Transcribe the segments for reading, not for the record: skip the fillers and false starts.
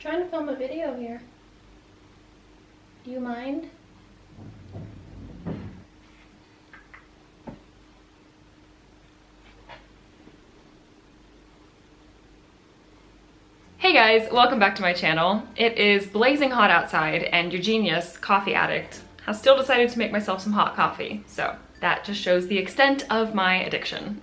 Trying to film a video here. Do you mind? Hey guys, welcome back to my channel. It is blazing hot outside and your genius coffee addict has still decided to make myself some hot coffee. So that just shows the extent of my addiction.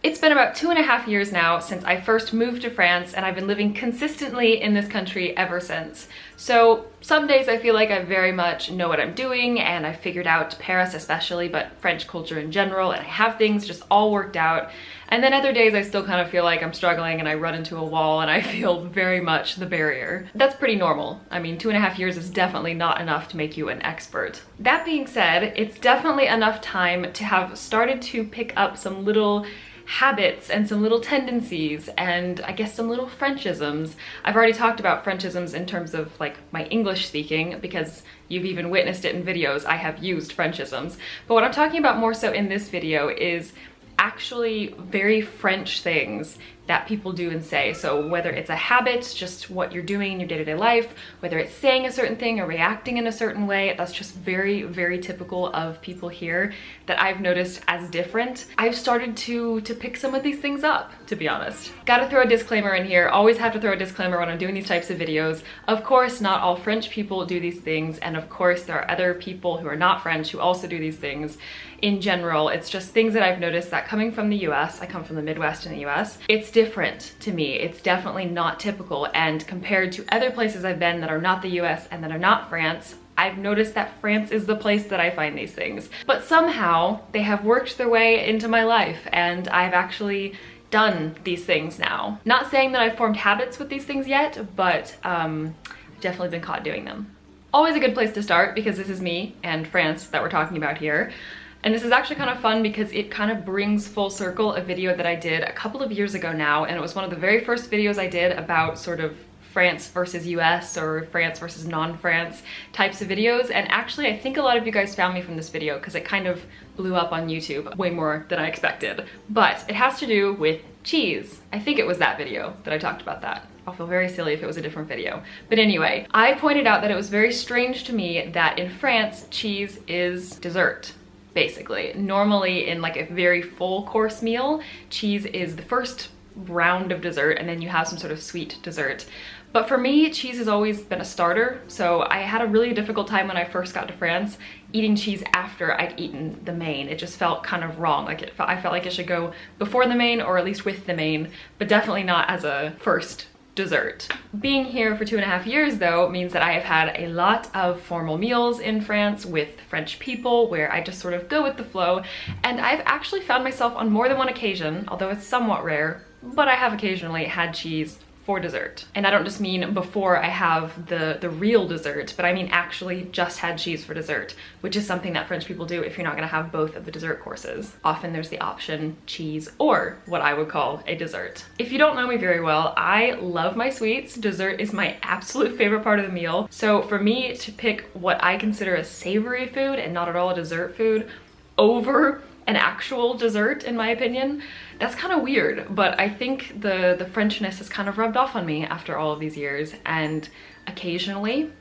It's been about 2.5 years now since I first moved to France, and I've been living consistently in this country ever since. So some days I feel like I very much know what I'm doing and I figured out Paris especially, but French culture in general, and I have things just all worked out. And then other days I still kind of feel like I'm struggling and I run into a wall and I feel very much the barrier. That's pretty normal. I mean, 2.5 years is definitely not enough to make you an expert. That being said, it's definitely enough time to have started to pick up some little habits and some little tendencies and I guess some little Frenchisms. I've already talked about Frenchisms in terms of like my English speaking because you've even witnessed it in videos. I have used Frenchisms. But what I'm talking about more so in this video is actually very French things that people do and say. So whether it's a habit, just what you're doing in your day-to-day life, whether it's saying a certain thing or reacting in a certain way, that's just very, very typical of people here that I've noticed as different. I've started to pick some of these things up, to be honest. Gotta throw a disclaimer in here. Always have to throw a disclaimer when I'm doing these types of videos. Of course, not all French people do these things, and of course there are other people who are not French who also do these things. In general, it's just things that I've noticed that coming from the US, I come from the Midwest in the US, it's different to me. It's definitely not typical, and compared to other places I've been that are not the US and that are not France, I've noticed that France is the place that I find these things. But somehow they have worked their way into my life and I've actually done these things now. Not saying that I've formed habits with these things yet, but I've definitely been caught doing them. Always a good place to start because this is me and France that we're talking about here. And this is actually kind of fun because it kind of brings full circle a video that I did a couple of years ago now, and it was one of the very first videos I did about sort of France versus US or France versus non-France types of videos. And actually I think a lot of you guys found me from this video because it kind of blew up on YouTube way more than I expected. But it has to do with cheese. I think it was that video that I talked about that. I'll feel very silly if it was a different video. But anyway, I pointed out that it was very strange to me that in France, cheese is dessert. Basically, normally in like a very full course meal, cheese is the first round of dessert and then you have some sort of sweet dessert. But for me, cheese has always been a starter, so I had a really difficult time when I first got to France eating cheese after I'd eaten the main. It just felt kind of wrong. Like I felt like it should go before the main or at least with the main, but definitely not as a first dessert. Being here for 2.5 years though means that I have had a lot of formal meals in France with French people where I just sort of go with the flow, and I've actually found myself on more than one occasion, although it's somewhat rare, but I have occasionally had cheese for dessert. And I don't just mean before I have the real dessert, but I mean actually just had cheese for dessert, which is something that French people do if you're not gonna have both of the dessert courses. Often there's the option cheese or what I would call a dessert. If you don't know me very well, I love my sweets. Dessert is my absolute favorite part of the meal. So for me to pick what I consider a savory food and not at all a dessert food over an actual dessert, in my opinion, that's kind of weird, but I think the Frenchness has kind of rubbed off on me after all of these years, and occasionally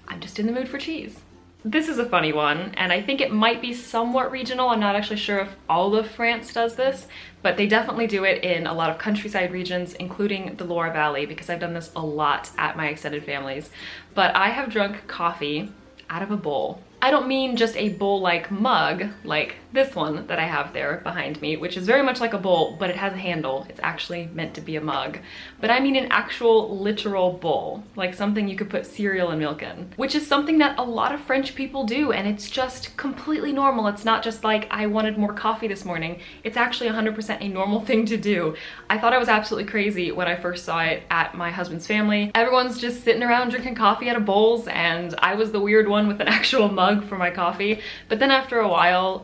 I'm just in the mood for cheese. This is a funny one, and I think it might be somewhat regional. I'm not actually sure if all of France does this, but they definitely do it in a lot of countryside regions, including the Loire Valley, because I've done this a lot at my extended families. But I have drunk coffee out of a bowl. I don't mean just a bowl-like mug, like this one that I have there behind me, which is very much like a bowl, but it has a handle. It's actually meant to be a mug. But I mean an actual literal bowl, like something you could put cereal and milk in, which is something that a lot of French people do, and it's just completely normal. It's not just like, I wanted more coffee this morning. It's actually 100% a normal thing to do. I thought I was absolutely crazy when I first saw it at my husband's family. Everyone's just sitting around drinking coffee out of bowls, and I was the weird one with an actual mug for my coffee. But then after a while,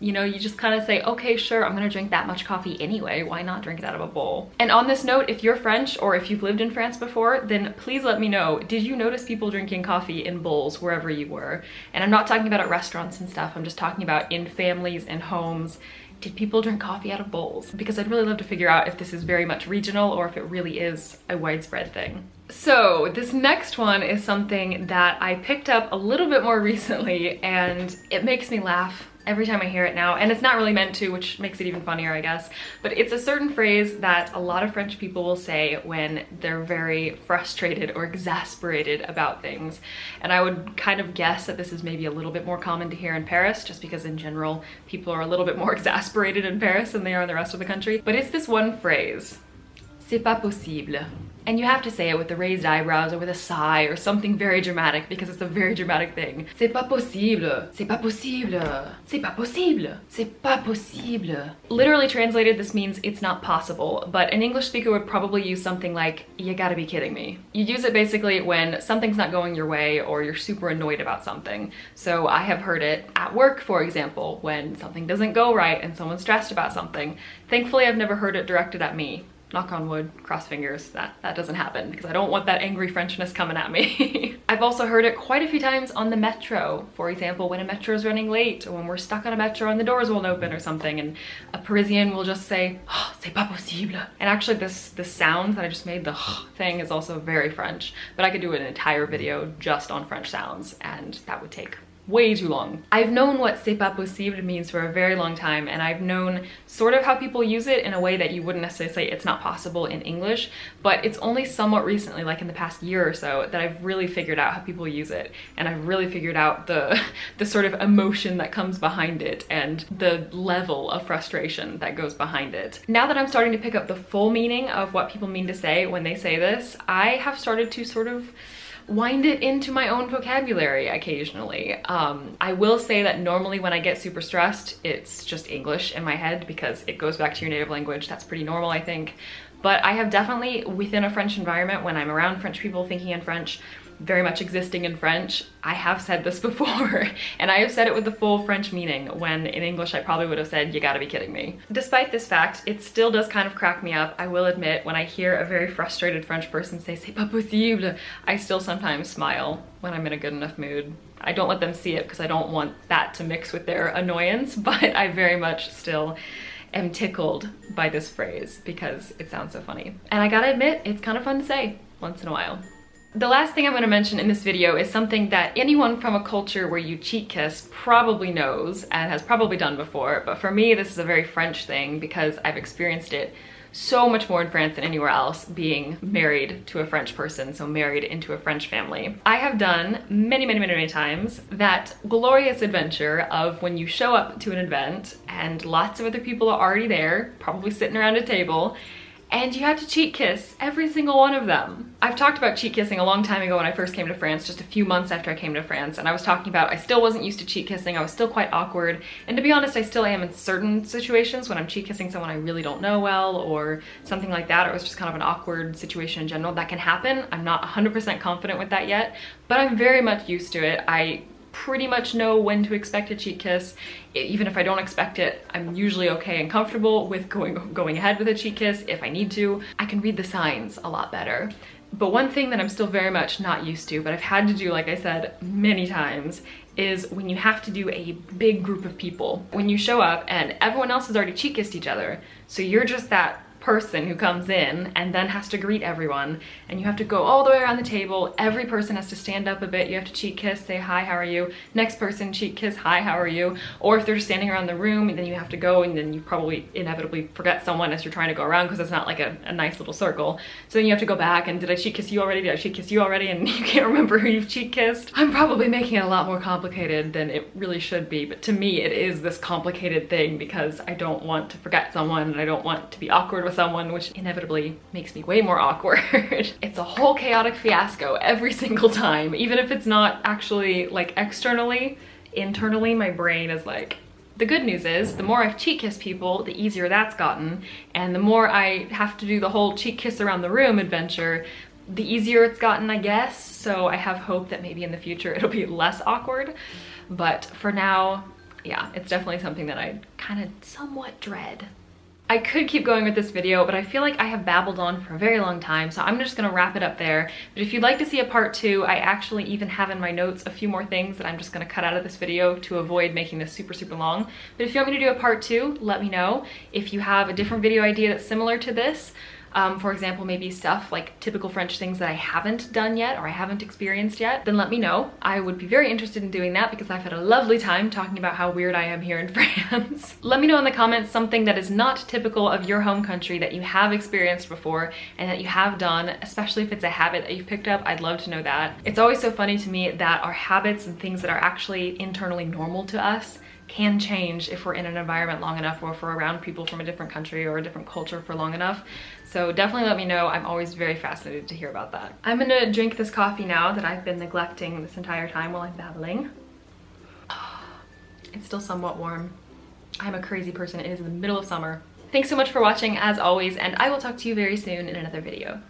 you know, you just kind of say, okay, sure, I'm gonna drink that much coffee anyway. Why not drink it out of a bowl? And on this note, if you're French or if you've lived in France before, then please let me know, did you notice people drinking coffee in bowls wherever you were? And I'm not talking about at restaurants and stuff. I'm just talking about in families and homes. Did people drink coffee out of bowls? Because I'd really love to figure out if this is very much regional or if it really is a widespread thing. So this next one is something that I picked up a little bit more recently, and it makes me laugh every time I hear it now, and it's not really meant to, which makes it even funnier, I guess. But it's a certain phrase that a lot of French people will say when they're very frustrated or exasperated about things. And I would kind of guess that this is maybe a little bit more common to hear in Paris, just because in general, people are a little bit more exasperated in Paris than they are in the rest of the country. But it's this one phrase, c'est pas possible. And you have to say it with the raised eyebrows or with a sigh or something very dramatic, because it's a very dramatic thing. C'est pas possible. C'est pas possible. C'est pas possible. C'est pas possible. Literally translated, this means it's not possible, but an English speaker would probably use something like, you gotta be kidding me. You use it basically when something's not going your way or you're super annoyed about something. So I have heard it at work, for example, when something doesn't go right and someone's stressed about something. Thankfully, I've never heard it directed at me. Knock on wood, cross fingers, that doesn't happen, because I don't want that angry Frenchness coming at me. I've also heard it quite a few times on the metro. For example, when a metro is running late, or when we're stuck on a metro and the doors won't open or something, and a Parisian will just say, oh, c'est pas possible. And actually this sound that I just made, the thing, is also very French, but I could do an entire video just on French sounds, and that would take way too long. I've known what c'est pas possible means for a very long time, and I've known sort of how people use it in a way that you wouldn't necessarily say it's not possible in English, but it's only somewhat recently, like in the past year or so, that I've really figured out how people use it, and I've really figured out the sort of emotion that comes behind it and the level of frustration that goes behind it. Now that I'm starting to pick up the full meaning of what people mean to say when they say this, I have started to sort of wind it into my own vocabulary occasionally. I will say that normally when I get super stressed, it's just English in my head because it goes back to your native language. That's pretty normal, I think. But I have definitely, within a French environment, when I'm around French people thinking in French, very much existing in French, I have said this before, and I have said it with the full French meaning, when in English I probably would have said, you gotta be kidding me. Despite this fact, it still does kind of crack me up, I will admit, when I hear a very frustrated French person say, c'est pas possible, I still sometimes smile when I'm in a good enough mood. I don't let them see it because I don't want that to mix with their annoyance, but I very much still am tickled by this phrase because it sounds so funny. And I gotta admit, it's kind of fun to say once in a while. The last thing I'm going to mention in this video is something that anyone from a culture where you cheek kiss probably knows and has probably done before, but for me this is a very French thing because I've experienced it so much more in France than anywhere else, being married to a French person, so married into a French family. I have done many times that glorious adventure of when you show up to an event and lots of other people are already there, probably sitting around a table, and you have to cheek kiss every single one of them. I've talked about cheek kissing a long time ago when I first came to France, just a few months after I came to France, and I was talking about I still wasn't used to cheek kissing, I was still quite awkward, and to be honest, I still am in certain situations when I'm cheek kissing someone I really don't know well or something like that, or it was just kind of an awkward situation in general. That can happen. I'm not 100% confident with that yet, but I'm very much used to it. I pretty much know when to expect a cheek kiss. Even if I don't expect it, I'm usually okay and comfortable with going ahead with a cheek kiss if I need to. I can read the signs a lot better. But one thing that I'm still very much not used to, but I've had to do, like I said, many times, is when you have to do a big group of people. When you show up and everyone else has already cheek kissed each other, so you're just that person who comes in and then has to greet everyone, and you have to go all the way around the table. Every person has to stand up a bit. You have to cheek kiss, say hi, how are you? Next person, cheek kiss, hi, how are you? Or if they're just standing around the room, and then you have to go, and then you probably inevitably forget someone as you're trying to go around because it's not like a nice little circle. So then you have to go back and, did I cheek kiss you already? Did I cheek kiss you already? And you can't remember who you've cheek kissed. I'm probably making it a lot more complicated than it really should be, but to me it is this complicated thing because I don't want to forget someone and I don't want to be awkward with someone, which inevitably makes me way more awkward. It's a whole chaotic fiasco every single time, even if it's not actually like externally. Internally, my brain is like, the good news is the more I've cheek kissed people, the easier that's gotten, and the more I have to do the whole cheek kiss around the room adventure, the easier it's gotten, I guess. So I have hope that maybe in the future it'll be less awkward, but for now, yeah, it's definitely something that I kind of somewhat dread. I could keep going with this video, but I feel like I have babbled on for a very long time, so I'm just gonna wrap it up there. But if you'd like to see a part 2, I actually even have in my notes a few more things that I'm just gonna cut out of this video to avoid making this super long. But if you want me to do a part 2, let me know. If you have a different video idea that's similar to this, For example, maybe stuff like typical French things that I haven't done yet or I haven't experienced yet, then let me know. I would be very interested in doing that because I've had a lovely time talking about how weird I am here in France. Let me know in the comments something that is not typical of your home country that you have experienced before and that you have done, especially if it's a habit that you've picked up. I'd love to know that. It's always so funny to me that our habits and things that are actually internally normal to us can change if we're in an environment long enough or if we're around people from a different country or a different culture for long enough. So definitely let me know. I'm always very fascinated to hear about that. I'm gonna drink this coffee now that I've been neglecting this entire time while I'm babbling. It's still somewhat warm. I'm a crazy person. It is in the middle of summer. Thanks so much for watching as always, and I will talk to you very soon in another video.